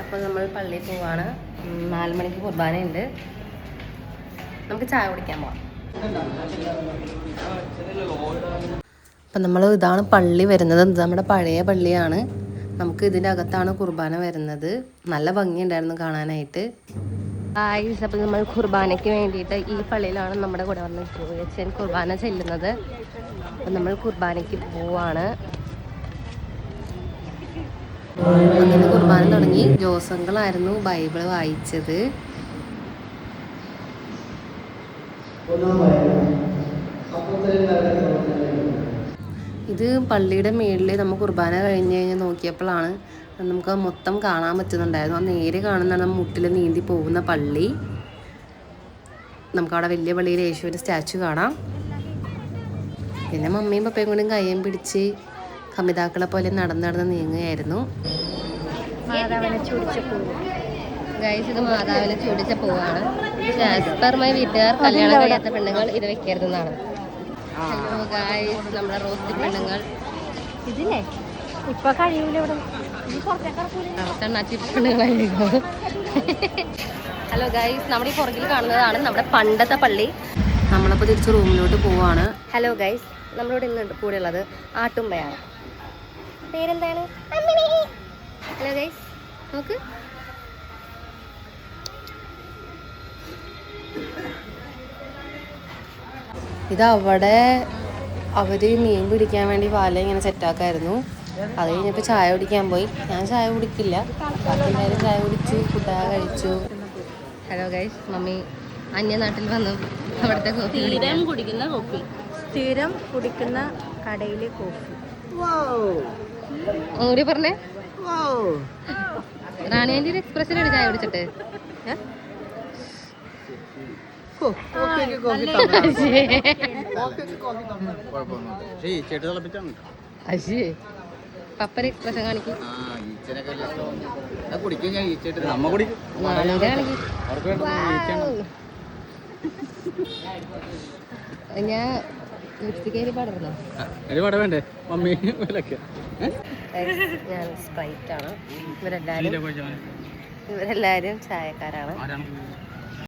അപ്പോൾ നമ്മൾ പള്ളിയിൽ പോവാണ്. 4 മണിക്ക് കുർബാനയുണ്ട്. നമുക്ക് ചായ കുടിക്കാൻ പോവാം. അപ്പം നമ്മൾ ഇതാണ് പള്ളി വരുന്നത്. ഇത് നമ്മുടെ പഴയ പള്ളിയാണ്. നമുക്ക് ഇതിൻ്റെ അകത്താണ് കുർബാന വരുന്നത്. നല്ല ഭംഗിയുണ്ടായിരുന്നു കാണാനായിട്ട്. അപ്പം നമ്മൾ കുർബാനയ്ക്ക് വേണ്ടിയിട്ട് ഈ പള്ളിയിലാണ് നമ്മുടെ കൂടെ വന്ന് ജോയച്ചൻ കുർബാന ചെല്ലുന്നത്. അപ്പം നമ്മൾ കുർബാനയ്ക്ക് പോവാണ്. അങ്ങനെ കുർബാന തുടങ്ങി. ജോസങ്കളായിരുന്നു ബൈബിൾ വായിച്ചത്. ഇത് പള്ളിയുടെ മേളിൽ നമ്മൾ കുർബാന കഴിഞ്ഞ് കഴിഞ്ഞ് നോക്കിയപ്പോഴാണ് നമുക്ക് മൊത്തം കാണാൻ പറ്റുന്നുണ്ടായിരുന്നു. ആ നേരെ കാണുന്നതാണ് മുട്ടിൽ നീന്തി പോകുന്ന പള്ളി. നമുക്കവിടെ വലിയ പള്ളിയിൽ യേശുവിൻ്റെ സ്റ്റാച്ചു കാണാം. പിന്നെ മമ്മിയും പപ്പയും കൊണ്ടും കയ്യും പിടിച്ച് കമിതാക്കളെ പോലെ നടന്ന് നീങ്ങുകയായിരുന്നു. ഗൈസ്, ഇത് മാതാവിനെ ചൂടിച്ച പൂവാണ്. ആസ്പർമായി വീട്ടുകാർ കല്യാണം കഴിയാത്ത പെണ്ണുങ്ങൾ ഇത് വെക്കരുതെന്നാണ്. ഹലോ ഗൈസ്, നമ്മുടെ റോസ്റ്റ് പെണ്ണുങ്ങൾ. ഇതില്ലേ ഇപ്പൊ കഴിയൂല. ഹലോ ഗൈസ്, നമ്മുടെ ഈ പുറകിൽ കാണുന്നതാണ് നമ്മുടെ പണ്ടത്തെ പള്ളി. നമ്മളപ്പോൾ തിരിച്ച് റൂമിലോട്ട് പോവാണ്. ഹലോ ഗൈസ്, നമ്മളിവിടെ ഇന്ന് കൂടെ ഉള്ളത് ആട്ടുമ്പയാണ്. പേരെന്താണ്? ഹലോ ഗൈസ്, നോക്ക്. ഇതവിടെ അവർ മീൻ പിടിക്കാൻ വേണ്ടി വല ഇങ്ങനെ സെറ്റാക്കായിരുന്നു. അത് കഴിഞ്ഞപ്പോൾ ചായ കുടിക്കാൻ പോയി. ഞാൻ ചായ കുടിക്കില്ല, ബാക്കി എല്ലാവരും ചായ കുടിച്ചു, ഫുഡൊക്കെ കഴിച്ചു. ഹലോ ഗൈസ്, മമ്മി അന്യനാട്ടിൽ വന്നു അവിടുത്തെ കോഫി കുടിക്കുന്ന കോഫി, സ്ഥിരം കുടിക്കുന്ന കടയിലെ കോഫി. ഒന്നുകൂടി പറഞ്ഞേ. റാണിയാൻ്റെ ഒരു എക്സ്പ്രഷനാണ് ചായ കുടിച്ചിട്ട്. പപ്പര എക്സ്പ്രഷൻ കാണിക്കും. ഞാൻ ലിപ്സ്റ്റിക് പാടുന്നോ? ഞാൻ സ്പ്രൈറ്റ് ആണ്. ഇവരെല്ലാരും ചായക്കാരാണ്.